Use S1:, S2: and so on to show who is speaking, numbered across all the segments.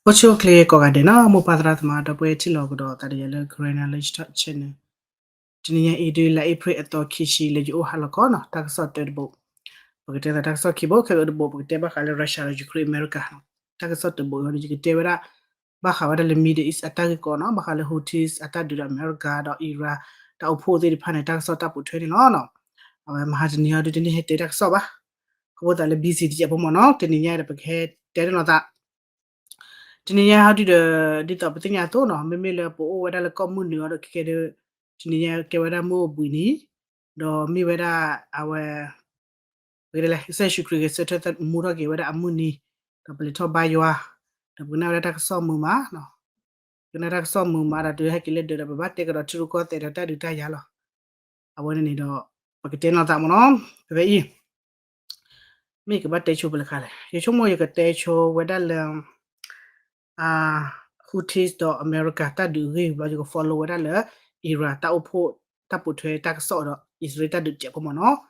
S1: Ocho clay cogadena mo padrat ma da poe chilo godo ta de le grena le chen tinia edu la epre ato kishi le jo halakona tak so te bo porque te tak so kibo ke bo porque te ba kale russia le ukraine america tak so te bo ni te bera ba khawada le middle east attack ko no ba kale houthis attack du america da iran da oppo de phane tak so ta pu thwe ni no awa mahajniya du ni he te tak so ba ko ta le bcd ya bo mo no te ni nya de porque te no ta Tininya hadi di top tinya to no memele po o wada le komun ni odo ke de tininya ke wada mo buni do mi wada awe wada le se shukri ke se tata mura ke wada amuni to ple to ba yo to buna wada ta so mu ma no buna ta so mu ma da de ha ke le de ba te ko tru ko te ta du ta ya lo awe ni do pa ke te no ta mo no pe yi mi ke ba te chu ple kale ye chu mo ye ke te chu wada le Houthis do America ta du ri ba jo follow da le Iran ta oppo ta pu thwe ta so do Israel ta du che ko mo no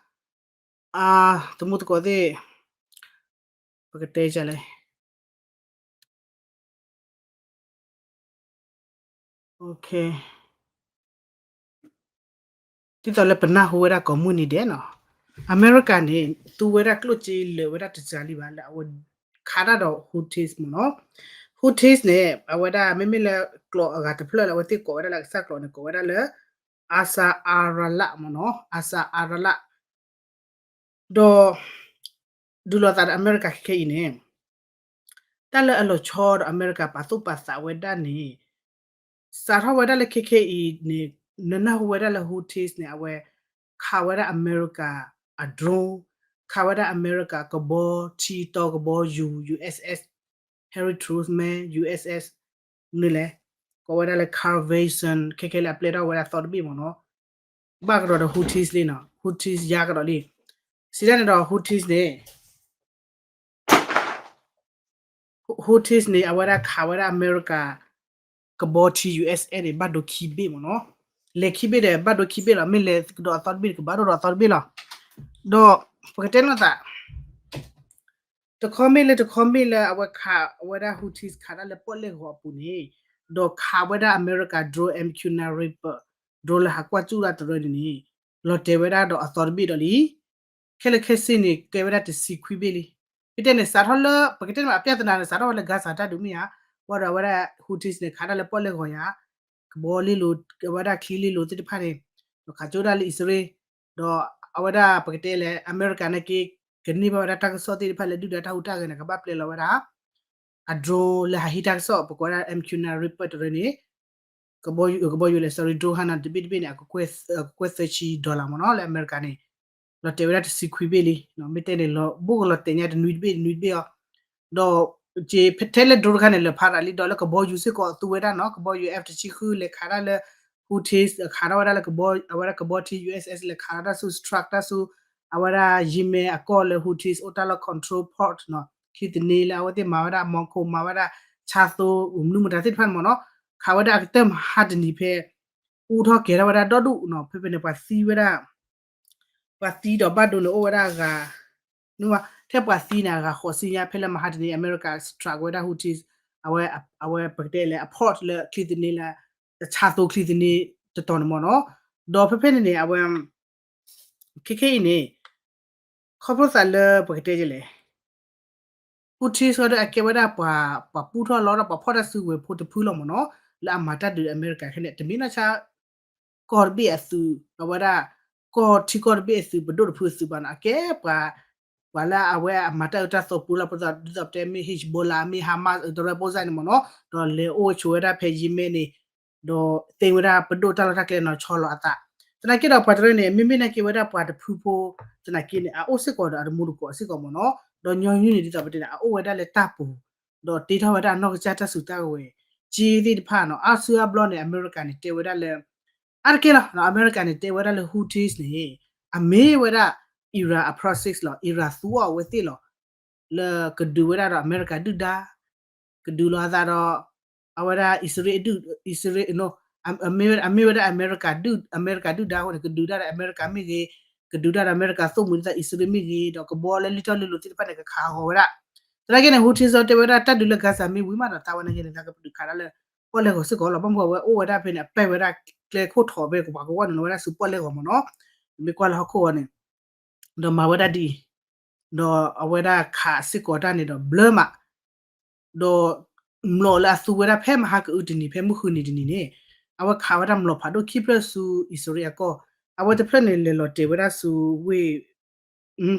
S1: tu mu ko de pa ke te cha le okay ti to le pana ho da ko mu ni de no America ni tu we da klo chi le we da ta cha li ba la wo kha da do Houthis mo no Houthis ne wa da me me le klo ga ta phlo la wa ti ko da la sa klo ne ko da le asa arala mo no asa arala do du lo ta America ke ine tala alo chod America pa tu pa sa weda ni sa tha weda le ke i ni na weda le Houthis ni awe kha weda America a drone kha weda America ko bo chi to ko bo USS Harry Truman USS ni le ko weda le Carvation ke le play da weda thought bi mo no ba ko do Houthis le no Houthis ya ko do li si da do Houthis ne Houthis ni awara kha weda America kaboti USA de bado kibe mo no le kibe de bado kibe la me le do atar bi ko bado atar bi la do paketen na ta to komme le awa kha wada Houthis khada le pole ho pu ni do kha wada America draw MQ na rip do la hakwa chu la to ni lo te wada do atar bi do li khele khesi ni ke wada te si khwi be li pite ne sa thol paketen ma apya tana sa thol ga sa ta du mi ya wada Houthis ne khada le pole ho ya boli lo wada khili lo ti phane do kha choda li Israel do awada paketele America na ke gani ba wada tak so ti phale du da ta uta ga na ka ba ple lo wada adro le ha hitak so ko wada MQ na report re ni ko boy le sorry do hana de bit bit ko quest chi dollar mo no le America ni lo te wada si khwi be li no mete le lo bu ko lo te nya de nuit be do je petele dur khane le phara li do le ko boy use ko tu weda no ko boy UF chi khu le khara le Houthis khara wada le ko boy awara ko boti USS le khara su structure su awara yime akol le Houthis otala control port no khit ni la awate mawada monko mawada chato umnu mata tit phan mo no khawada aktem had ni phe u tho ke ra wada dodu no phe phe ne pa si wada pa si do badu no wada ga nuwa te pa si na ga kho si ya phela mahad ni America struggle wada Houthis awe pakdele a port le klidini la cha to klidini to ton mo no do phe ne awe ke ni khobro sa le pakdele Houthis so da ke wada pa pu tho lo da pa pho da su we pho to phu lo mo no la mata de America khene te mina cha kor bi asu awada ko ti kor bi asu bodo phu su ban ake pa wala awe mata uta so pula pa da te mi Hezbollah mi Hamas do reposa ni mo no do le o chweda phe yime ni do te wada bodo ta la ta ke no cholo ata tana ke da pa tre ne mi na ke wada pa de phu pho tana ke ne a o se ko da mu ko se ko mo no do nyo nyu ni di ta pa de o wada le ta pu do ti tha wada no cha ta su ta we ji di pha no asia blon ne America ni te wada le arkela na America ni te wada le Houthis ni ame wada Iran a process lo Iran suwa we ti lo le kedu wada do America du da kedu lo da do awada Israel no ame wada America du da ko kedu da America mi ge kedu da America so mu da Israel mi ge do ko bo le little lo ti pa ne ka ho wada Lagi na huti so te wera ta dulu gasa mi wi ma da ta wana gene ta ka pu kara le po le ko se ko lo bam ko we o wera pe na pe wera kle ko tho be ko ba ko wa no wera su po le ko mo no mi ko la ko wa ne do ma wera di do a wera kha se ko ta ne do blur ma do mlo la su wera phe ma ha ku di ni phe mu khu ni di ni ne a wa kha wera mlo pha do keep su isoria ko a wa te phe ne le lo te wera su we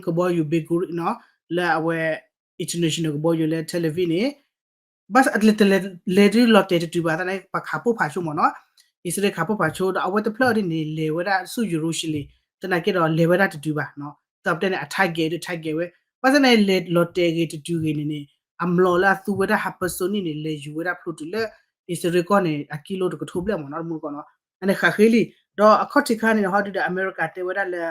S1: ko bo yu be ku no la a we international ko bo yu le television bas atle le ri lo te tu ba ta nai pa kha po pha chu mo no isre kha po pha chu da awat phlo ri ni le wera su euro shi le ta na ke do le wera tu ba no ta te ne attack ge we bas na le lo te ge tu ge ni am lo la su wera ha person ni le yu wera phlo tu le isre ko ne a kilo to ko thu ble mo no mu ko no ane kha kheli do a khot ti kha ni ho tu da america te wera le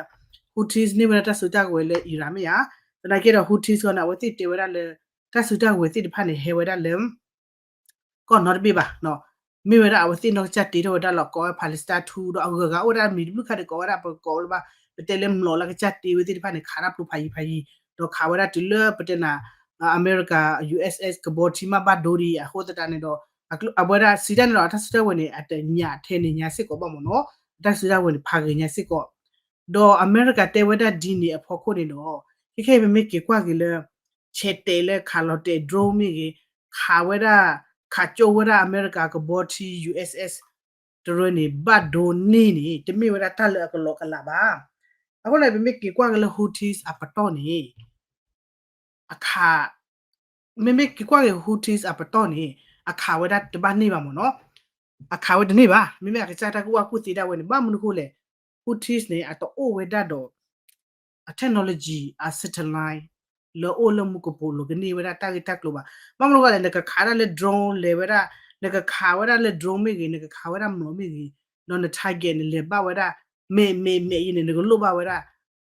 S1: Houthis ni wera ta su ta ko le iran me ya ta na ke do Houthis ko na wati te wera le ta su ta we ti de pha ne he wera le ko not be ba no mi wera awati no chat ti do da lo ko palestine thu do aga ora mi lu kha de ko ora ko ba betelem lo la chat ti we ti pha ne khara pu phai do kha wera ti le petena america uss ko bo ti ma ba do ri a ho ta ne do abora sidan no ta sita we ne at nya the ne nya sit ko ba mo no ta sita we ne pha ge nya sit ko do america te wera di ni a pho ko ne no ke me ke kwa ge le che te le kha lo te drone mi ge kha wera kha cho wera america ko bo ti uss တရနေဘတ်ဒိုနီနီတမီဝရတလကလောကလာပါအခုလည်းမိကေကွာကလဟူတီစ်အပတော်နေအခါမိကေကွာကဟူတီစ်အပတော်နေအခါဝဒတဘာနေပါမနော်အခါဝဒနေပါမိကစားတကူအခုစီတာဝနေဘာမနခုလေဟူတီစ်နေအတော့အိုဝဒတော့a technology a satellite lo o lo mu ko polo gni wera ta ta klo ba mam lo ga le ka khara le drone le wera le ka kha wera le drone me gi ne ka kha wera mo me gi no na target ne le ba wera me yin ne ko lo ba wera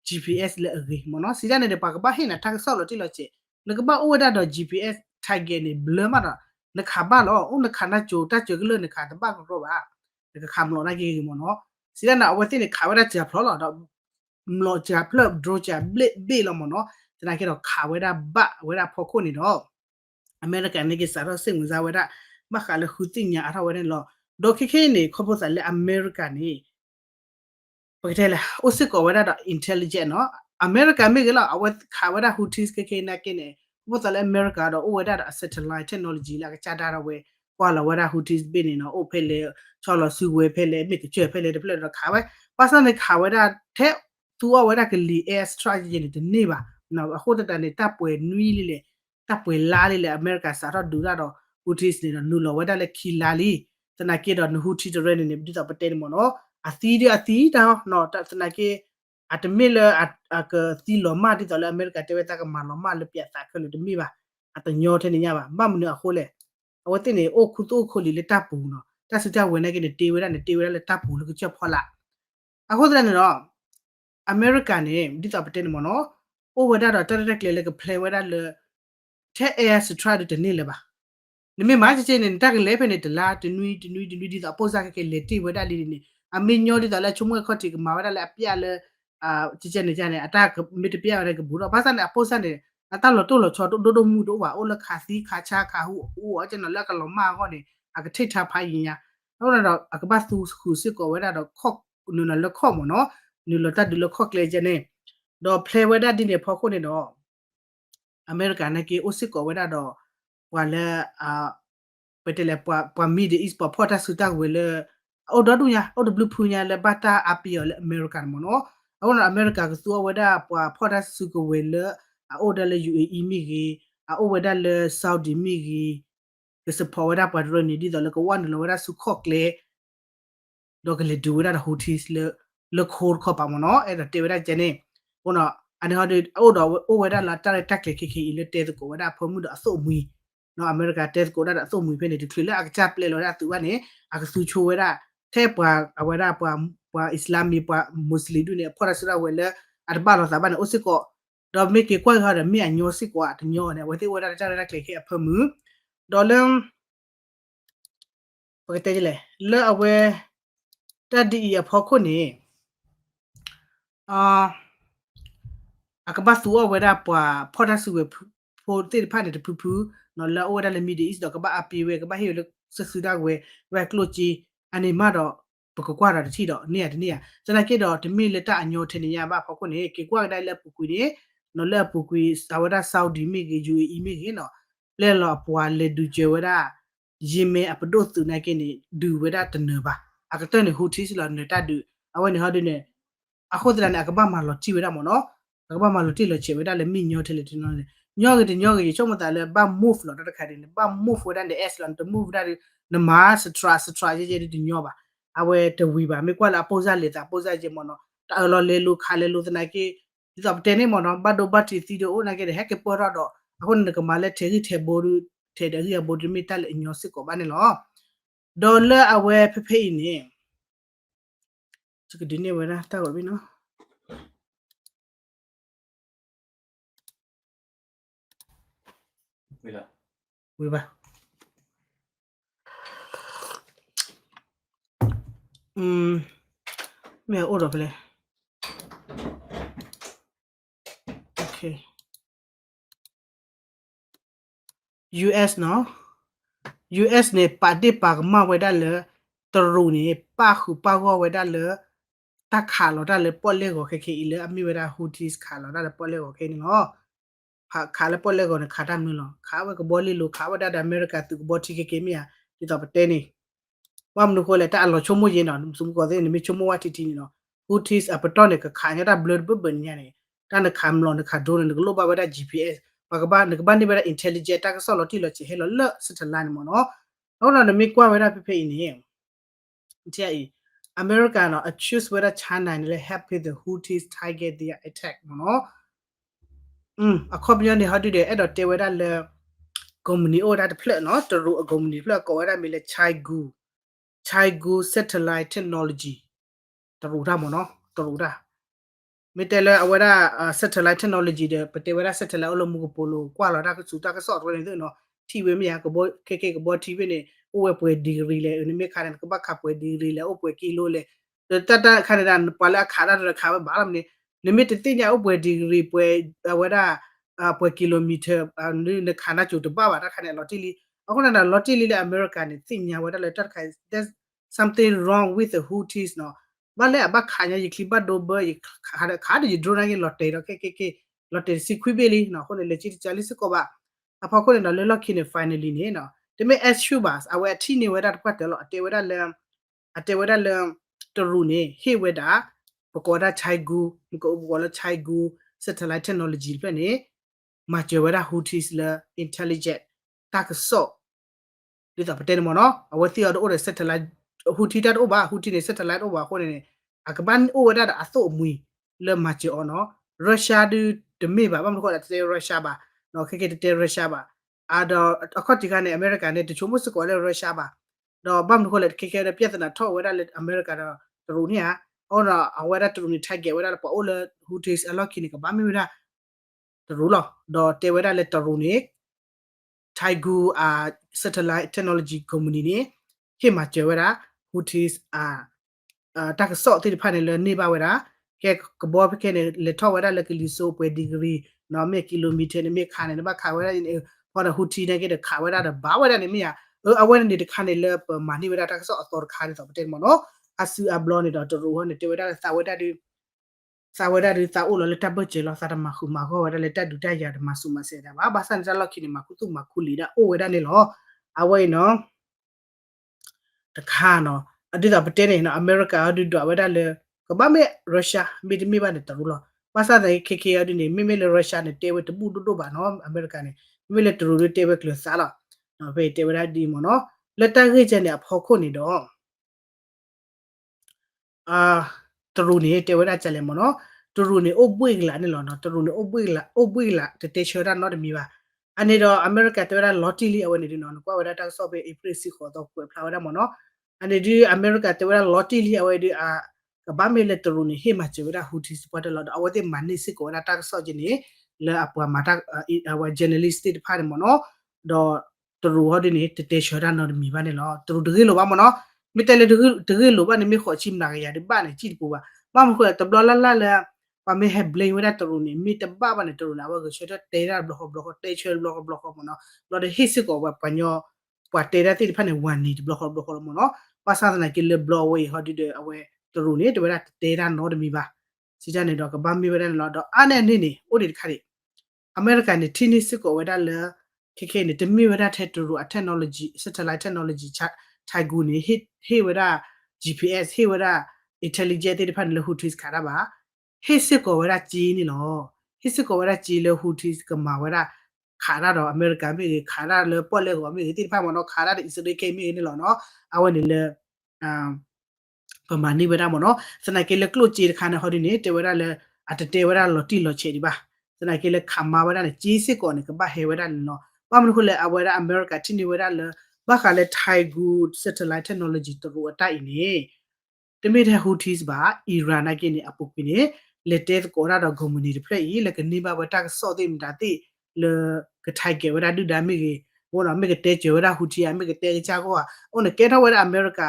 S1: gps le agi mo no si da ne de pa ka ba hin na ta so lo ti lo che ne ka ba o wera do gps target ne blur ma da ne kha ba lo o ne kha na jo ta jo ko le ne kha ta ba ko ba ne ka kha mo na gi mo no si da na o wa ti ne kha wera ja phlo lo do မလို့ကြာဖလက်ဒရိုကြာဘလစ်ဘေးလောမနော်တနာကေတော့ခါဝဲတာဘဝဲတာဖော်ခုနေတော့အမေရိကန်နေကစားတော့စင်ဝဇာဝဲတာမခါလခုတင်ညာအထဝဲနေလို့ဒေါ်ခိခေနေခေါ်ဖို့စလေအမေရိကန်နေပကတဲ့လားအိုစစ်ကောဝဲတာတော့ intelligent နော်အမေရိကန်မိကလာအဝဲခါဝဲတာဟူတီစ်ကေနာကေနေဘောစလေအမေရိကန်တော့အိုဝဲတာ satellite technology လာကချတာတော့ဝဲကွာလာဝဲတာဟူတီစ်ဘင်းနေနော်အိုဖဲလေချော်လဆူဝဲဖဲလေမိကကျွဲဖဲလေတဖလက်တော့ခါဝဲပါစနေခါဝဲတာတဲ့သူအဝဲတာကလီ air strategy နေတနေပါနော်အခုတတနေတပ်ပွဲနွီးလေးလေတပ်ပွဲလားလေးလေအမေရိကန်စာတော့ဒူလာတော့ဟူတီစ်နေတော့နူလောဝဲတာလေခီလာလီတနာကေတော့နဟူတီတရဲနေပြီးတော့ပတဲနေမနော်အသီးတော့နော်တနာကေအတမီလအကသီလောမတီတော့လေအမေရိကန်တဲဝဲတာကမလောမလပြတ်တာခလို့တမိပါအတညောထဲနေညပါမမနူအခုလေအဝတ်တင်နေအိုခုတိုခိုလီလေတပ်ပူနော်တဆူတဝဲနေကနေတေဝဲတာနေတေဝဲလေတပ်ပူလို့ချက်ဖော်လာအခုတည်းနေတော့ American နေဒီတော့ပတဲနေမနော် over တော့တရက်လေက play ဝဲတာလေထဲ air strike တနေလေပါနမေမာချေနေတက်လေဖနေတလာတနွီဒီတော့ပိုစားကလေတိဝဲတာလီနေအမင်းညောဒီတော့လေချုံမခတ်တီကမာဝဲတာလေအပြလေချေနေကြနေအတာမီတပြရတဲ့ကဘူးတော့ဘာစနေအပိုစားနေအတလို့တိုးလို့ချော်ဒိုမှုတော့ပါအိုလခါစီခါချာခါဟူအိုအကျနလက်ကလောမကောနေအကထိတ်ထားဖိုင်ညာတော့တော့အကပတ်သူခုစစ်ကောဝဲတာတော့ခော့နူနလခော့မနော်နူလတဒလခော့ကလေကျနေတော့ play ဝဲတာဒီနေဖော်ခုနေတော့အမေရိကန်နဲ့အိုစစ်ကောဝဲတာတော့ဟွာလဲပတလေပွာမီဒီအစ်ပွာဖော်တာစူတာဝဲလေအော်ဒတူညာအော်ဒဘလူဖူညာလေဘတာအပီယလေအမေရိကန်မနော်အော်အမေရိကန်ကစူဝဲတာပွာဖော်တာစူကဝဲလေအော်ဒလေ UAE မီကြီးအော်ဝဲတာလေ Saudi မီကြီးကစပေါ်ဝဲတာပတ်ရနေဒီတော့လေကဝန်လေဝဲတာစူခော့ကလေတော့ကလေဒူဝဲတာဟူတီစ်လေခိုးခော့ပါမနော်အဲ့ဒါတေဝဲတာကျနေဟိုနော်အနေဟောဒီအော်တော့အိုဝဲတာလာတက်တက်လေခိလေတဲကိုဝဲတာဖုံမှုတော့အစုံမီနော်အမေရိကန်တက်ကိုဒါအစုံမီဖိနေဒီထွေလက်အချပလေလောတာသူကနေအကဆူချိုဝဲတာထဲပွာအဝဲတာပွာအစ္စလာမီပွာမွတ်စလီတို့နေဖော်ရစရာဝဲလေအတဘာလောသာဘာနေအိုစစ်ကိုတော့မေကေကွက်ခါရမြေညိုစစ်ကွာတညောနေဝဲတိဝဲတာကြရတာကလေခေအဖမှုဒေါ်လမ်ပကတဲ့လေလဲအဝဲတဒီရဖော်ခုနေအာအကဘတ်သူဝဲတာပွာဖော်တာစုဝဲ for the pan the pupu no la order le midi is do ka ba api we ka ba he le su da we we close ji ani ma do ပကကွာတာတိတော့နေရတနေရစနကိတော့တမီလက်တအညိုထနေရပါဖခုနေကေကွာတိုင်းလက်ပူကွေနော်လက်ပူကွေစာဝဒဆောက်ဒီမိကေယူအီမိကေနော်လဲလော်ပွာလေဒူဂျေဝဒယင်မေအပဒုတ်သူနိုင်ကေနေဒူဝဒတနပါအကတနေဟူတီစလာနေတဒူအဝနေဟာဒနေအခုတရနေအကဘာမလော်တီဝဒမနော်အကဘာမလော်တီလော်ချေဝဒလေမိညိုထလေတင်နော်ညောကေညောကေချုံမတလဲဘာ move လော်တခါတယ်ဘာ move ဝဒတဲ့ s လော်တ move ဒါနမာစထရာဂျေဒီညောပါအဝဲတဝီပါမေကွာလာပိုဇာလေတာပိုဇာဂျေမနော်တာလော်လေလူခါလေလူတနာကေဒီတော့တဲနေမနော်ဘတ်ဒိုဘတ်တီတီဒိုနာကေဟက်ကပေါ်တော့အခုနကမလဲထေရီထေဘောရူထေဒရီဘောဒမီတလညောစစ်ကိုဘာနေလောဒေါ်လာအဝဲဖဖေးနေစကဒီနေဝရာတာဝဘီနော်ဝေးပါme order play okay US no US နေပါတိပါကမဝဲဒါလေတရူနေပါခုပါဝဝဲဒါလေတခါလောဒါလေပေါ်လေကိုခေခေအီလေအမီဝဲဒါဟူတီစ်ခါလောဒါလေပေါ်လေကိုခေနေနော်ခါလေပေါ်လေကိုခါတမလို့ခါဝဲကဘောလီလိုခါဝဲဒါအမေရိကသူဘောတီခေခေမီယာဒီတော့တဲနေဝမ်နုကိုလေတာအလောချုံမွေးနော်စုံကိုတဲ့နေမချုံမဝတီတီနော်ဟူတီစ်အပတော်နေခါညာဒါဘလဘဘညနေတာနခမ်လောနခါဒိုနေကလိုဘာဝဲဒါ GPS ဘာကဘာနကဘာနေဘဲ intelligent တာကဆော်လို့တီလို့ချေဟဲလို့လက်စတလိုင်းမနော်ဟုတ်လားနမီကွာဝဲတာဖေဖေနေတဲ့ American no accuse whether China and help the Houthis target their attack no အခုပြန်နေဟာဒီတဲ့အဲ့တော့တေဝဲတာလေ company order တဖလက်နော်တရူ company ဖလက်ကောရမီလေ Chaigu satellite technology တရူတာမနော်တရူတာမီတဲလေအဝရ satellite technology တဲ့ပတေဝရ satellite အလုံးမကိုပိုလိုကွာလာတာကစူတာကဆော့တော်နေတယ်နော်တီဝဲမရကဘောခေခေကဘောတီဝဲနေအိုဝဲပွဲဒီဂရီလေနမေခါရန်ကဘခပွဲဒီဂရီလေအိုပွဲကီလိုလေတတခါရန်ပလာခါရရခါဘာလမနေနမေတတိညာအိုပွဲဒီဂရီပွဲဝရပွဲကီလိုမီတာနခါနာချိုတပါပါတခါနေလော်တီလီအခုနကလော်တီလီလေအမေရိကန်နေသိညာဝရလေတတ်ခိုင် there's something wrong with the Houthis နော်ဘာလဲဘခါညာယခလီဘတ်ဒိုဘခါဒီဒရိုနိုင်လော်တေတော့ကေလော်တေစီခွေးပေးလီနော်ခုနေလေချီချာလီစကောပါအဖောက်ခုနေတော့လေလော်ခင်းနေ finally နေနော်တမေ as shubas awe thini weda kwat lo ate weda le to ru ne he weda bokoda chaigu ko bokola chaigu satellite technology phe ne ma je weda Houthis le intelligent tak so di ta pate mo no awe ti do the satellite Houthi dat oba Houthi ne satellite oba ko ne akban o weda da aso mui le ma je ono Russia de me ba mo ko da te Russia ba no ke te Russia baတော့အခုဒီကနေအမေရိကန်နဲ့တချို့မစကောလဲရုရှားပါတော့ဘမ်ကိုလည်းခေခေရပြဿနာထောက်ဝဲတာလေအမေရိကန်တော့တူနီယာအော်တော့အဝဲတာတူနီထိုက်ကြဝဲတာပေါ်အိုလေဟူတီစ်အလော့ခိနီကဘာမီဝဲတာတူလောတော့တေဝဲတာလေတူနီထိုက်ဂူsatellite technology company နေခေမှာကျဝဲတာဟူတီစ်တက်ဆော့တိဖာနေလေနေပါဝဲတာကဲကဘောဖခဲနေလေထောက်ဝဲတာလေကလီဆိုပွဲဒီဂရီနော်မေကီလိုမီတာနေမေခါနေဘာခါဝဲတာဟောဟူတီနေကေခါဝဲတာဘာဝဲတာနေမီယာအဝဲနေတခါနေလေမာနီဝဲတာတက်ဆော့အတော်ခါနေတော့တဲ့မနော်အဆူအဘလောနေတော့တူဟောနေတေဝဲတာစာဝဲတာဒီစာအိုလေတပ်ဘချေလောစာတမခုမခေါ်ဝဲတာလေတက်ဒူတက်ရတမဆူမဆေတာဘာစန်ကြလောက်ခိနေမခုသူမခုလီတာအိုဝဲတာနေလောအဝဲနော်တခါနော်အဒီတော့ပတဲနေနော်အမေရိကအဒီတော့ဝဲတာလေကဘာမေရုရှားမီဒီမီဘာနေတူလောဘာသာတဲ့ခေခေအဒီနေမိမေလေရုရှားနေတေဝဲတပူတူပါနော်အမေရိကန်နေမိလေတူတူတေဝဲကလစားလာနော်ဖေးတေဝဲတာဒီမနော်လက်တက်ခေချက်နေအဖော်ခုနေတော့တူနေတေဝဲတာချက်လေမနော်တူနေအိုပွေကလာနေလောနော်တူနေအိုပွေလာတေချေရာနော်တမီပါအနေတော့အမေရိကန်တေဝဲတာလော်တီလီအဝနေဒီနော်ကွာဝဲတာတက်ဆော့ပေအပရစီခေါ်တော့ပွေဖလာဝဲတာမနော်အနေဒီအမေရိကန်တေဝဲတာလော်တီလီအဝဲဒီကဘာမေလက်တူနေဟေမချေဝဲတာဟူတီစပတ်လောအဝတဲ့မနိစစ်ကိုတာတက်ဆော့ခြင်းနေလေအပွားမတာအဝ journalist တဖာမနော်တော့တူဟောဒီနေတေချေရာနော်မီပါနေလောတူတကယ်လို့ပါမနော်မိတယ်လေတကယ်လို့ပါနေမိခေါ်ချိမနာရရဒီပါနေကြည့်ပူပါမမခေါ်တဘလလာလာ pa me he blame wera to ni mi te ba ne to na ba ko shota te ra block te chel block mo no lo de hit ko ba panyo pa te ra ti pha ne wan ni block mo no pa sa na ke le block way how did awe to ni to wera te ra no de mi ba si ja ne do ka ba mi wera lo do a ne ni ni o de kha ri America ni tini siko weda le keke ni te mi weda te to a technology satellite technology cha thaigu ni hit he weda GPS he weda intelligent te phan le hutis khara ba he siko weda ji ni lo he siko weda ji le hutis ka ma weda khara do America mi khara le pot le ko mi ti phan mo no khara de Israel ke mi ni lo no awen ni leပမာဏိဝရမနော်စနိုက်ကလေကလုချီခါနဟောဒီနေတေဝရလေအတတေဝရလော်တီလော်ချေဒီပါစနိုက်ကလေခမာဝရလေကြီးစစ်ကောနေကဘာဟေဝရနော်ပမနခုလေအဝရအမေရိကတင်ဒီဝရလေဘာခါလေထိုင်ဂူ satellite technology တို့အတိုက်နေတမိတဲ့ဟူတီစ်ပါအီရန်နိုင်ကနေအပုတ်ပြနေလက်တဲကောရတော့ဂုံမနီဖလက်ဤလေကနေဘာဝတာစောတိမတာတိလေကထိုင်ကေဝရဒူဒါမီဘောနော်မေကတဲကျေဝရဟူတီအမေကတဲချာကောအိုနကေထဝရအမေရိက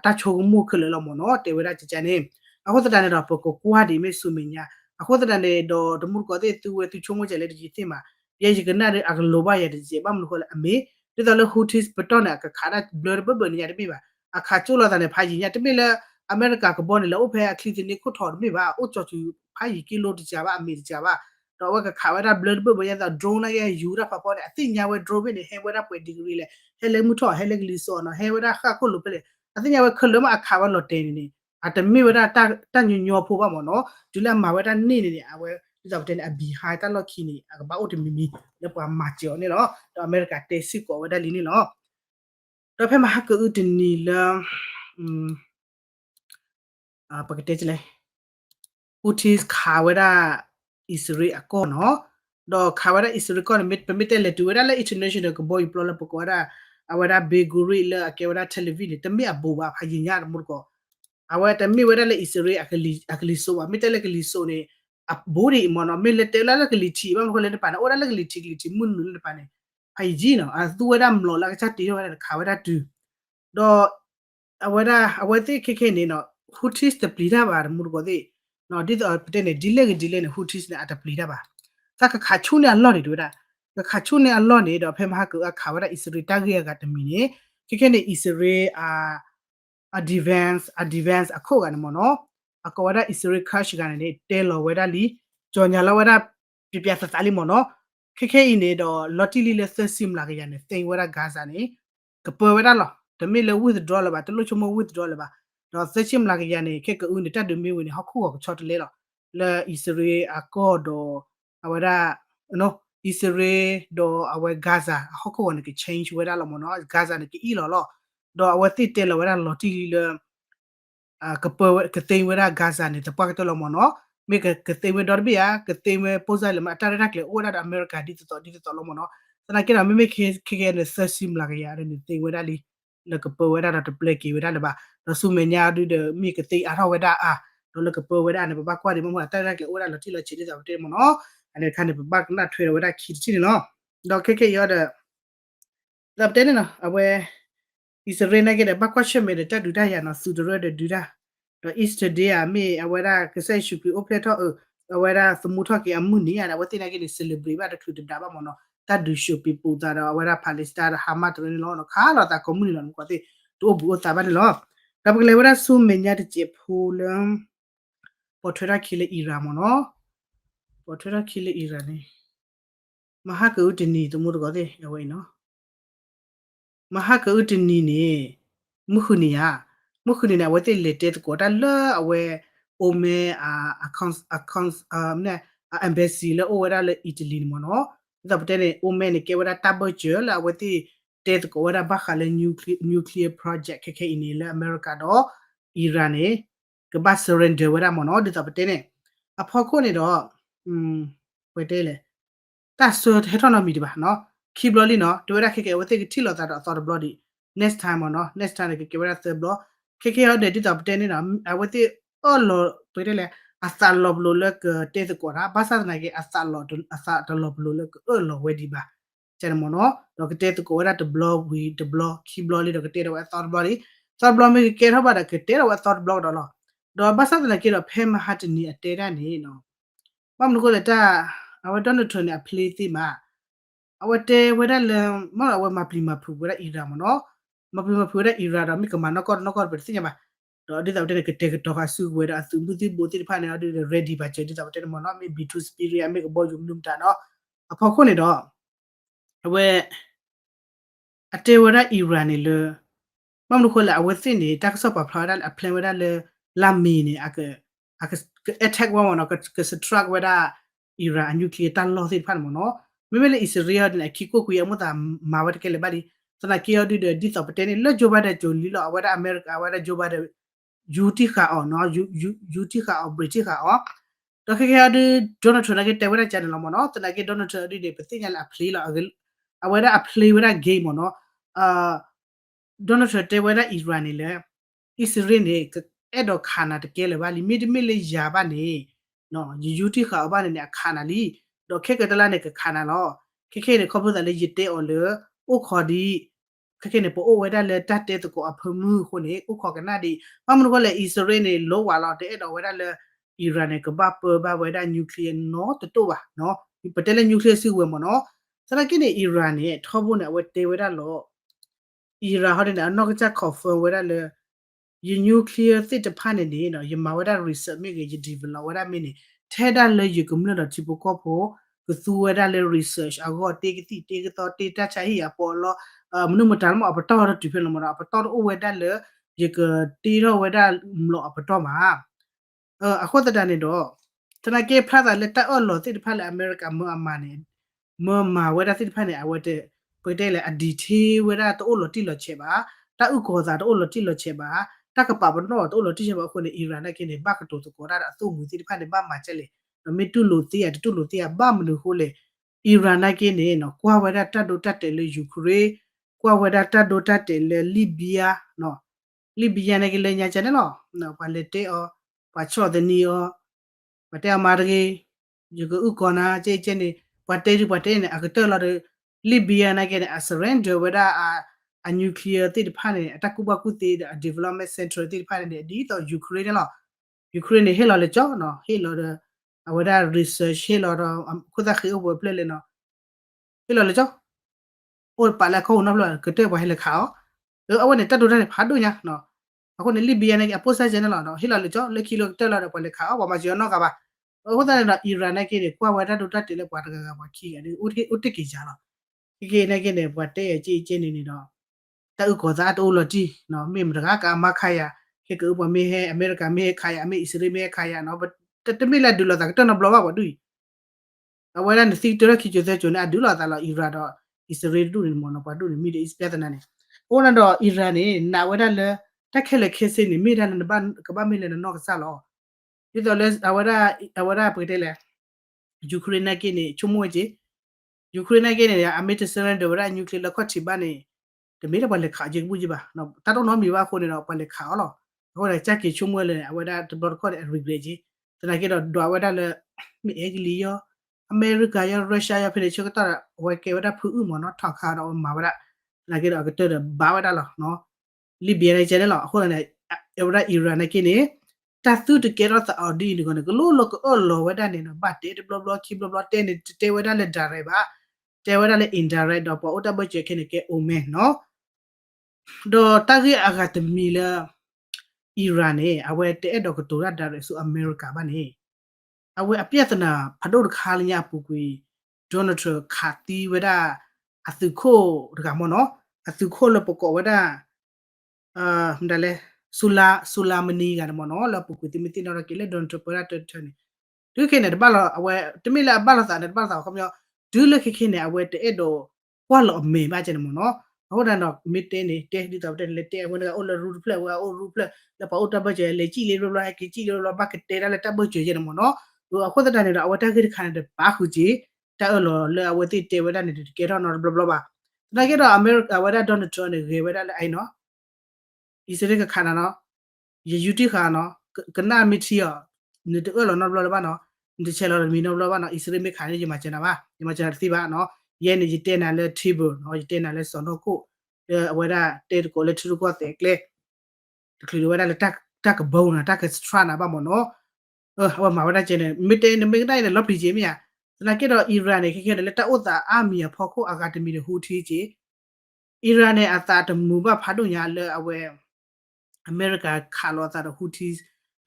S1: တာချုံမှုခလလမနော်တေဝရချချနေအခုတတန်တော့ပကိုကွာဒီမေဆုမညာအခုတတန်တော့ဒမှုကောတဲ့သူဝသူချုံမချလေဒီတိမှာပြေကြီးကနာအကလောဘရတဲ့စီဘာမလို့ခလအမေဒီတော့ဟူတီစ်ပတော်နာကခါရဘလဘဘနေရတဲ့ပြပါအခါကျိုးလာတဲ့ဖိုင်ကြီးညတမေလေအမေရိကကဘောနေလို့ဖဲအခလီတင်ခုထော်မိပါအိုချောချူဖိုင်ကီလိုတကြပါအမေတကြပါတော့ဝကခါဝရဘလဘဘရတဲ့ drone နဲ့ယူရဖပေါ်တဲ့အသိညာဝဲ drone နဲ့ဟဲဝရပွေဒီဂရီလေဟဲလေမှုထော်ဟဲလေကလီဆိုနော်ဟဲဝရခါခုလို့ပဲအသိညာဝဲခလုံးအခါဝလော်တဲနေအတမေဝရတညညောဖို့ပါမနော်ဒူလာမာဝရနေနေအဝဲဒီတော့တဲ့အဘီဟိုင်တလော်ခီနေအကဘာအိုတမီမီလေပွားမာချောနေနော်တော့အမေရိကတေစစ်ကိုဝဒလီနေနော်တော့ဖဲမဟာကူတင်နီလာပကတဲ့ချလေဦးတီခါဝရအစ္စရေးအကောနော်တော့ခါဝရအစ္စရေးကောမစ်ပမစ်တယ်လေတူရလေ international ကဘောယပလောလပကောရအဝရဘေဂူရီလာအကေဝရတယ်လီဗီတမီအဘူပါဖယင်ရမှုကောအဝတမီဝရလေအစ္စရေးအကလီဆိုပါမစ်တယ်လေကလီဆိုနေအဘူရီမနော်မီလက်တယ်လာကလီချီဘာမခလဲတပါနော်အိုရလေကလီချီကလီချီမွန်းနူလေတပါနေဖယကြီးနော်အသူဝရမလောလာကချက်တီရောခါဝရတူတော့အဝတိခေနေနော်ဟူတီစ်တပလီတာပါမှုကောတဲ့နော်ဒီတော့တဲ့နေဒီလေနေဟူတီစ်နဲ့အတပလီတာပါစကခါချုနေအလော့နေတို့တာခါချုနေအလော့နေတော့ဖဲမဟာကခါဝရအစ္စရေးတာဂရကတမီနေခေနေအစ္စရေးadvance အခုကနမနော်အကောဝရအစ္စရေးခါရှိကနေတဲလော်ဝဲတာလီဂျော်ညာလော်ဝဲတာပြပြစစလီမနော်ခေအင်းနေတော့လော်တီလီလက်ဆဆင်လာကရနေတိန်ဝဲတာဂါဇာနေကပွဲဝဲတာလော်တမီလေ withdraw လပါတလို့ချမ withdraw လပါတော့ဆက်ချင်လာကရနေခေကဦးနေတတ်ဒမီဝင်ဟခုကချော့တလေလော်လေအစ္စရေးအကောတော့အဝရနော်အစ္စရေးတော့အဝဲဂါဇာဟခုကနေ change ဝဲတာလော်မနော်ဂါဇာနေကီလော်လော်တော့အဝတိတဲလော်ဝဲတာလော်တီလေကပွဲကတိဝဲတာဂါဇာနေတပတ်တော့လော်မနော်မေကတိဝဲတော့ဘီယာကတိဝဲပိုဇာလမအတာရက်လေအိုရာအမေရိကဒီတော့လော်မနော်စနာကရမေခေနေဆက်စီမလာကရနေတိဝဲတာလီလကပွဲဝဲတာတပလက်ကေဝဲတာလပါတော့စုမညာဒူဒမိကတိအထောဝဲတာတော့လကပွဲဝဲတာနေပပကွာဒီမမအတာရက်လေအိုရာလတိလချီတဲ့တော့တဲမနော်အနေခါနေပပကနာထွေဝဲတာခီချီနော်တော့ခေရတဲ့တော့တဲနော်အဝဲIsrael na gede bakwa sheme de tadu da ya na sudoro de duda do Easter day a me awara kase shupi opleto awara sumuto ke amuni ya na wati na gede celebrate ba de da ba mono tadu shupi pu da awara Palestine Hamas ni lo no kha la ta community lo ko te to bu ta ba de lo da ba le wara su menya de je phulam pothera khile Iran mono pothera khile Iran ni maha ku dini to mu ko te awai noမဟာကဥတနီနေမခုနီယာဝတိလက်တဲ့ကိုတလာအဝဲအိုမဲaccounts né embassy လဲအိုဝရလဲအီတလီမနော်ဒါပတဲ့အိုမဲနေကေဝရတဘချေလာဝတိတဲ့ကိုဝရဘခလဲ nuclear project ခေနေလဲအမေရိကတော့အီရန်နေကဘ surrender ဝရမနော်ဒါပတဲ့အဖော်ကိုနေတော့ဝဲတဲ့လေတဆွတ်ဟက်ထနော်မီဒီပါနော်คีบลอลีเนาะตัวแรกเควะติทิลอตาตอตบลอดิ next time เนาะ next time เควะเตบลอเคฮอเดติตอปเตนี่เนาะอวติออลอตัวเดเลอาซาลอบโลเลกเตตกอราบาซานาเกอาซาลออาซาตลอบโลเลกอลอเวดิบาเจนมเนาะดอกเตตกอราตบลอวีตบลอคีบลอลีดอกเตรวะตอตบลอดิตอตบลอเมเคฮอบาดเคเตรวะตอตบลอดอลอ do basa na ke do phe ma hat ni ate da ni no pam no ko le ta awa don no thon a play ti ma awa te we da le ma awa ma pli ma phu we da ira mo no ma pli ma phu da ira da mi ka ma no ko be ti nya ma do di da te ke te to ka su we da su bu ti bo ti pha ne do ready ba che di da te mo no mi b2 spirit mi ka bo ju num ta no a pho ko ne do awa ate we da ira ni le mam no ko la awa tin ni ta ka so pa phla da a plan we da le la mi ni a ke attack wa mo no ka struck we da ira nuclear tan lo ti pha mo no memele Israel na kiko ku ya muta mawat ke le bari sana ki odi de di top ten le joba de joli lo awada America awada joba de UT ka o no UT ka o British ka o to ke adi Donald Trump ke te wada channel mo no sana ke Donald Trump di de peti nya la play lo agil awada a play wada game mo no Donald Trump te wada Iran le Israel neအဲ့တော့ခါနာတကယ်လေပါလီမိတမိလေယာပါနေနော်ယူတီခါဘာနေခါနာလီတော့ခက်ကတလာနေခါနာလောခက်ခဲနေခေါပဒလေရတဲ့အော်လေအိုခေါ်ဒီခက်ခဲနေပိုအိုဝဲဒါလေတတ်တဲ့တကောအဖမှုခုနေအိုခေါ်ကနာဒီမမနကလေအစ္စရေးနေလောဝါလာတဲ့တော့ဝဲဒါလေအီရန်နေကဘပဘဝဲဒါနျူကလ িয়ার နော်တတော့ပါနော်ဒီပတဲလေနျူကလ িয়ার စီဝဲမနော်စရကိနေအီရန်နေထောဖို့နေဝဲတေဝဲဒါလောအီရန်ဟောတဲ့နော်ကချက်ခေါ်ဖဝဲဒါလေယနျူကလ িয়ার စစ်တဖာနေနေနော်ယမဝဒ research မိကေဒီဗလာဝဒမင်းနေထဲဒါလေယကမလို့တော့ချပကောဖို့ကသူဝဒလေ research အကောတေကတိတေကတော့တေတချာဟီအပေါ်လောမနုမတလမအပတော်တူဖလမအပတော်ဝဒလေယကတီရောဝဒမလို့အပတော်မှာအခုတတနေတော့တနကေဖလာလက်တအော်လို့တိဖလာအမေရိကမအမနေမမဝဒတိဖာနေအဝတဲ့ပွေတဲ့လေအဒီတီဝဒတိုးလို့တိလို့ချေပါတာဥကောသာတိုးလို့တိလို့ချေပါတကပါဘနော်တိုးလို့တိချေပါခုနေအီရန်နဲ့ကိနေဘတ်တိုကိုရတာအသူ့မူတိဖာနေဘာမှချက်လေမေတူလို့တိရတူလို့တိရဘာမလို့ဟိုလေအီရန်နဲ့ကိနေနော်ကွာဝဒတတ်တို့တတ်တယ်လေယူကရိန်းကွာဝဒတတ်တို့တတ်တယ်လေလီဘီယာနော်လီဘီယာနဲ့ကိလေညာချန်နော်နော်ပါလက်တေအောပါချော့တဲ့နီယောပတဲမာရကြီးယူကဥကောနာချေချနေပတဲရပတဲနေအကတော်လာလီဘီယာနဲ့ကိနေအစရန်ဂျဝဒa nuclear တိတဖာနေအတကူဘကူတေ development center တိတဖာနေဒီတော့ Ukraine နော် Ukraine ဟဲလာလေကြောနော်ဟဲလာအဝဒ research ဟဲလာတော့ခုသခေဘပလေလေနော်ဟဲလာလေကြောအိုပါလာခေါနော်ကတဲ့ဘဟဲလေခါအဝနေတတ်တို့တဲ့ဖာတို့ညာနော်အခုနေလီဘီယာနေအပိုစာချင်နော်ဟဲလာလေကြောလေကီလိုတက်လာတော့ပလေခါဘာမဂျီနော်ကပါဟုတ်တယ်နော်အီရန်နဲ့ကိနေကွာဝဒတို့တတ်တယ်လေကွာတကကဘာခီရတယ်ဥတကိကြတော့ကိနေကိနေဘတ်တဲ့ကြည်ချင်းနေတော့တာဥကောဇာတိုလတီနော်မေမရကမခါယာခေကူပမေဟအမေရိကမေခါယာမေအစ္စရေးမေခါယာနော်တမီလာဒူလာတာတနဘလဘဒူအဝဲလန်စီတရခိကျတဲ့ကျွန်းအဒူလာတာလာအီရာတော့အစ္စရေးဒူနေမနော်ပါဒူနေမီဒီစပြတဲ့နာနေဟိုနတော့အီရန်နေနာဝဲဒါလေတက်ခဲလေခဲစင်းနေမိဒါနဘန်ကဘာမီလေနော်ကစားလောဒီတော့လေအဝဲဒါပွေတယ်လေယူကရိန်းကနေချုံမွေကြီးယူကရိန်းကနေအမေတစရန်ဒဝရနျူကလ িয়ার ခွတ်ချပါနေတမေတော့ပလက်ခါကြည့်ဘူးကြည့်ပါနော်တတော့နော်မိဘခုနေတော့ပလက်ခါလောဟိုလေချက်ကြီးချုံမွေလေအဝဒါဘတ်ခေါ်တဲ့ regret ကြီးတနကေတော့ဒွာဝဒါလေမိအေဂလီယောအမေရိကရောရုရှားရောဖြစ်ချက်ကတာဝဲကေဝဒါဖူးဥမနော်ထောက်ခါတော့မှာဝဒါတနကေတော့ကတဲ့ဘာဝဒါလောနော်လီဘီယာကျဲလောအခုလည်းအဝဒါအီရန်နဲ့ကိနေတသူတကေတော့အော်ဒီဒီကနကလိုလောအော်လောဝဒါနေနော်ဘတ်တေဘလဘလကီဘလဘလတဲနေတေဝဒါလေဒါရဲပါတေဝဒါလေ indirect တော့ပေါ်အတဘချေခိနေကေအိုမဲနော်တော့တကြီးအကတမီလာအီရန်နဲ့အဝဲတဲ့တော့ကတူရတာရဆိုအမေရိကဘာနေအဝဲအပြဿနာဖဒိုခါလညာပူကွေဒေါ်နယ်ထရခါတီဝဒအသုခိုဒကမနောအသုခိုလပကောဝဒဟမ်ဒလေဆူလာမနီကမနောလပူကွေတိမတိနော်ကလေဒေါ်နယ်ထရပရတထနေဒုခေနေဘာလအဝဲတမီလာဘာလစာနေဘာသာခမယောဒုလခေခေနေအဝဲတဲ့တော့ကွာလောအမေပါကျနေမနောဟုတ်တယ်နော်မစ်တင်းနေတဲဒီတော့တဲ့လက်တဲဝင်ကအိုလရူဖလက်ဝါအိုရူဖလက်လပအော်တဘကျလေကြည့်လေလောကကြည့်လောဘကတဲရလက်တဘကျရမနော်အခုတတနေတော့အဝတကိခါတဲ့ဘာခုကြီးတဲလောလေအဝတိတဲဝဒနေကေတော့နော်ဘလဘလပါတကယ်တော့အမေရိကဝဒဒေါ်နယ်ထရန့်နေရေဝဒလေအိုင်နော်ဒီစရကခါနော်ယူတီခါနော်ကနာမီတီယောနေတော့လောနော်ဘလဘနော်ဒီချေလောမီနော်ဘလဘနော်အစ္စရေးမခါနေကြမှာချင်တာပါဒီမှာချင်တာသိပါနော်ရဲနေတဲနာလေတီဘောနော်တဲနာလေစောနော်ကိုအဝဒတဲကိုလေထူကိုတဲ့ကလေတကယ်ဝဒလေတက် ta ka bona ta ka strana ba mo no wa ma wa da chen ne mi dai ne lo phi che mi ya na ke do Iran ne ke le ta ota army pho ko academy de Houthi che Iran ne ata ta mu ba pha do nya le awe America kha lo ta de Houthis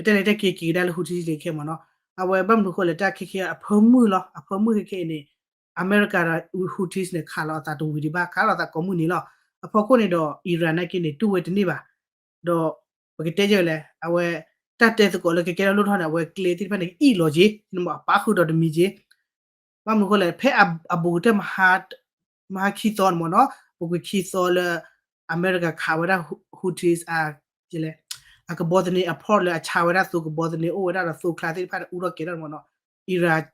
S1: တဲ့တဲ့ကေကေဒါလဟူတီလေခဲမနော်အဝဲဘမ်လူခိုလေတာခေခေအဖမှုလောအဖမှုခေခေနေအမေရိကရာဟူတီစ်နေခါလာတာတူဝီဒီပါခါလာတာကွန်မြူနီလောအဖော်ကိုနေတော့အီရန်နဲ့ကိနေတူဝဲတနေပါတော့ဘကတဲ့ကြလေအဝဲတတ်တဲ့ကိုလေကေကေလို့ထားတယ်အဝဲကလေတိဖက်နေအီလောကြီးနမပါခုတော့တမီကြီးဘမ်လူခိုလေဖဲအဘူတမဟာမဟာခီတော်မနော်ဘကခီတော်လေအမေရိကခါဝရဟူတီစ်အာကြလေaka bodne apor le achawara so ko bodne o wara so klati pha uro ke mo no ira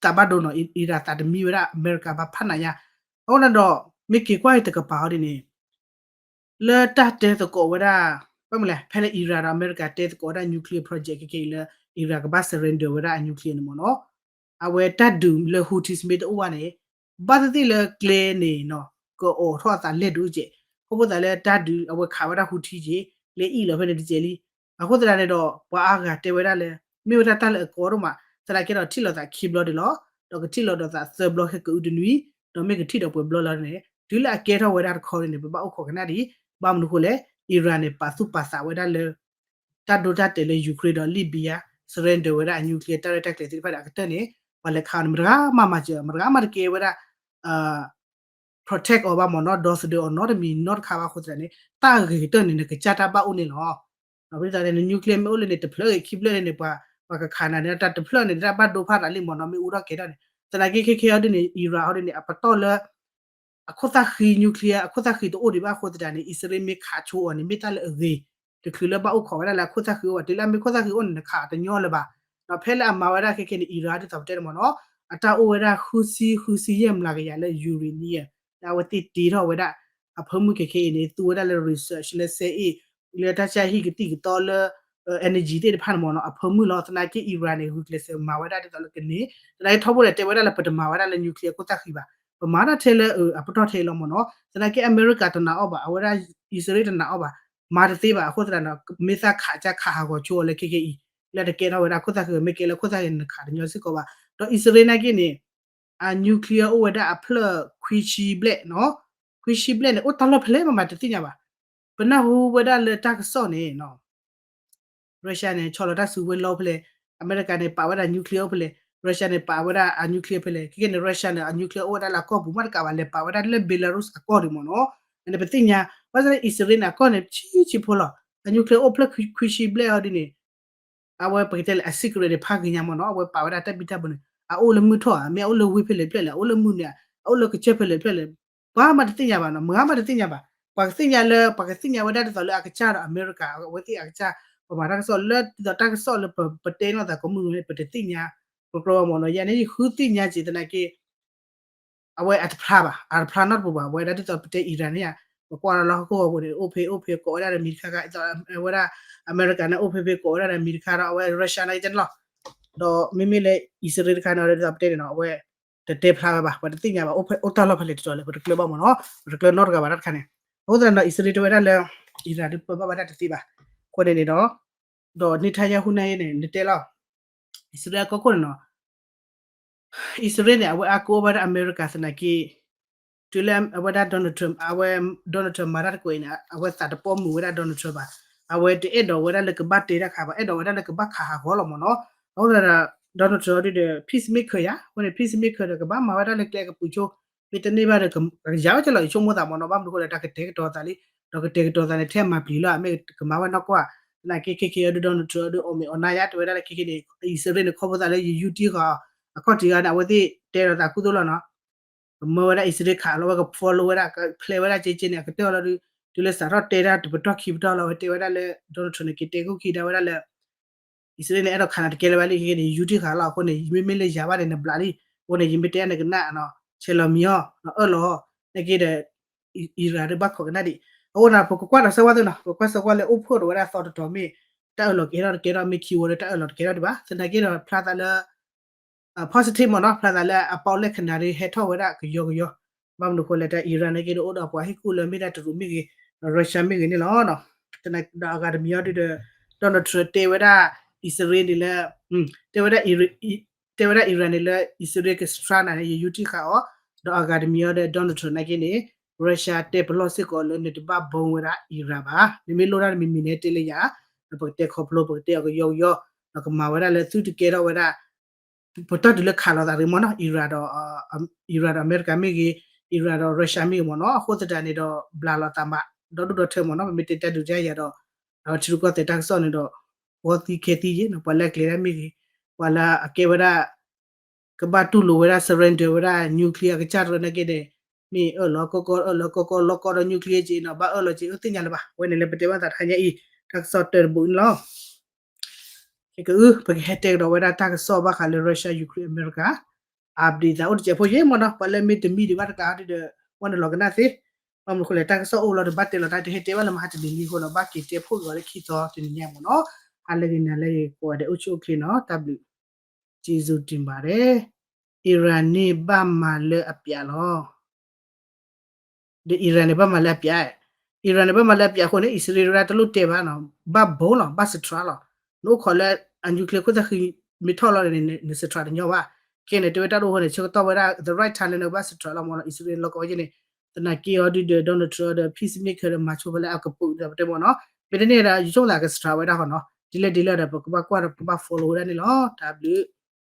S1: tabado no ira ta de mi wara america ba phana ya ona do mi ke kwai te ka pa ri ni le ta te to ko wara pa mle phele ira ra america te ko da nuclear project ke le ira ka ba surrender wara nuclear mo no awe ta du le houthis me to wa ne ba ti le clay ni no ko o tho ta le du je ko bo ta le ta du awe kha wara houthi jeလေဤလောဖဲနေဒီကျလီအခုတရတဲ့တော့ဘွာအားကတေဝရလဲမြေဝရတက်လဲကောတော့မှာတရကေတော့ထိလောတာခီဘလော့တယ်လို့တော့ကထိလောတော့သာဆဘလော့ဟက်ကူဒနွီတော့မေကထိတော့ပွဲဘလော့လာနေဒီလာကေတော့ဝရခေါ်နေပပအုတ်ခေါ်ခဏဒီဘာမလို့ခိုလဲအီရန်နဲ့ပါစုပါစာဝရလဲတတ်ဒိုတတ်တယ်လေယူကရိန်းတော့လီဘီယာစရန်ဒဝရနျူကလီးယားတက်တက်တယ်ဒီဖက်အကတက်နေဘာလဲခါနမရာမကျမရာမကေဝရအာ protect over mo not dos de or not me not cover ko tsane ta ge to ne ke chata ba o ne lo no bi ta ne nuclear me o le ne deploy keep le ne pa ka khana ne ta deploy ne ta ba do pha ta li mo no me u ro ke da ne ta ke ke ya de ne ira o de ne apato le akhota khi nuclear akhota khi to o de ba ko ta ne israel me kha chu o ne me ta le ge de khu le ba o kho la khota khi o de la me khota khi o ne kha ta nyo le ba no phe la ma wa da ke ne ira de ta te mo no ata o wa da khusi yem la ke ya le uranium da wati ti ro wada aphamu ke ke ne tu wada le research le se e le ta cha hi ke ti to le energy te phan mo no aphamu lo tana ke iran ne hu le se ma wada te to le ke ne tana tho bo le te wada le pat ma wada le nuclear ko ta khi ba ma na the le apato the lo mo no tana ke america tana o ba awada israel tana o ba ma te ba ko tana me sa kha cha kha ha ko cho le ke i le de ke no wada ko ta ke me ke le ko ta ne kha de nyo si ko ba to israel na ke ne a nuclear o wada a plug kwichi ble no kwichi ble ne o talo phle ma te nya ba bana hu wada le tak so ne no russia ne cholo da su we lo phle america ne pa wada nuclear phle russia ne pa wada a nuclear phle ke ne russia ne a nuclear o wada la ko bu ma ka ba le pa wada le belarus a ko de mo no ne be nya wa sa israel na ko ne chi phola a nuclear o phle kwichi ble o di ne awe paketel a secret de phagi nya mo no awe pa wada ta bita bune a o le mu tho a me o le wi phele phle o le mu ne o le ke che phele ba ma te nya ba no ma ma te nya ba pa te nya le pa te nya wada to le a ka cha america we ti a cha ba ma ta so le ta so le pa te no ta ko mu ne pa te nya pro mo no ya ne hu ti nya ji ta na ke awe at phra ba a phra not bu ba we da to pa te iran ya ko la ko bo ne o phe ko da mi kha ka wada america na o phe ko da mi kha ra we russia na jen lo တော့မိမိလည်း Israel ခါနော်တဲ့ update နော်ဝဲတေဖလာပါဘာတိညာပါအိုတာလောဖလေတော်လေဘတ်ကလဘမနော်ဘတ်ကလနော်ကဘာရတ်ခနဲ့ဟုတ်တယ်နော် Israel တွေလည်း Israel ပပဘာတတိပါကိုနေနေတော့တော့နေထိုင်ရခုနေနေနေတဲလောက် Israel ကိုနော် Israel နဲ့အဝဲအကိုဘာအမေရိကစနကီတူလမ်အဝဲဒါ Donald Trump အဝဲ Donald Trump မာရတ်ကိုနေအဝဲစာတပေါ်မူဝဲဒါ Donald Trump အဝဲတဲ့တော့ဝဲဒါလကဘတ်တေရခါပါအဲ့တော့ဝဲဒါလကဘတ်ခါဟောလောမနော်ဟုတ်တယ် Donald Trump တဲ့ peacemaker ရဟိုနေ peacemaker ကဘာမှာဝါတယ်ကပူချိုပြတနေပါတဲ့ရောက်ချလာချုံမတာမနော်ဘာမလို့လဲတကတဲ့တော်တာလီတော့ကတဲ့တော်တာနဲ့ထဲမှာပြီလားအမေကမဝနောက်ကွာလာကေကေကေ Donald Trump တို့အမေအနာရတွေ့တယ်ကေကေနေအစရင်းခေါ်ပေါ်တာလေ YouTube ကအခေါ်တီကနာဝတိတဲ့တော်တာကုသလို့နော်မဝရအစရခါလောက follow ရက play ရချေချင်းကတဲ့တော်တူလဲစားတော့တဲ့တာဘတော့ခိဘတော့လောတဲ့ဝရလေ Donald Trump ကေတေကိုခိတာဝရလေ Israel ne ero khana de kele wali ke ni yuti khala ko ne yime mele ya ba de ne blali ko ne yimbe te ne na no chelo mio no elo ne ke de ira de ba ko na di o na ko kwa na sa wa de na ko kwa sa kwa le o pho do ra so to me ta lo ke ra me ki wo de ta lo ke ra de ba sa na ke do phla ta la positive mo no phla ta la a paw le khana de he tho wa da ko yo ba mo ko le ta iran ne ke do o da kwa hi ku le me da tu mi ke russia me ke ni lo no ta na da ga de mio de Donald Trump te wera Israel ni le te wera Iran ni le Israel ke strana ne yuti kha o do academy de Donald Trump na ke ni Russia te blosse ko le ne ba bon wera Iran ba ni me lo ra mi ne te le ya bo te kho blo bo te yo yo na ko ma wera le tu te ke ro wera Pota dile khala da mo no Iran America mi gi Iran Russia mi mo no ho ta ni do bla la ta ma do do the mo no mi te du ja ya do chiru ko te ta so ni do wo ti ke ti ye no pa la clear mi gi wala ke wera ka ba tu lo wera surrender wera nuclear ka cha ro na ke de mi lo ko do nuclear ji no ba lo ji ti nya la ba we ne le pe te ba ta tha ya I ta so te bu lo ke hete do wera ta so ba kha le Russia Ukraine America abdi da ut je po ye mo no pa le mi te mi di ba ta de wan lo kana si pam ko le ta so o lo de ba te lo ta te hete ba le ma ta di li ko lo ba ki te pho lo le ki to ti nya mo no a le ni na le ko de uchu kli no w ကျေးဇူးတင်ပါတယ်အီရန်နေဘာမှလည်းအပြာလောဒီအီရန်နေဘာမှလည်းအပြာအီရန်နေဘာမှလည်းအပြာခုနေအစ္စရေးရတလို့တေဘာနော်ဘာဘုံနော်ဘာစထရာလောနိုခေါ်လဲအန်ယူကလီကိုတခိမီထော်လောနေစထရာညောပါကဲနေတွေ့တာတော့ဟိုနေချက်တော့ဝရ the right time နဲ့ဘာစထရာလောမောအစ္စရေးလောကောကြီးနေတနာကီအော်ဒီဒေါ်နယ်ထရဒpeace maker မှာချိုဘလဲအကပုတ်တယ်မောနော်ပြည်နေတာယူချုံလာကစထရာဝရဟောနော်ဒီလေတဲ့ပကဘာကွာပပ follow ရနေလော w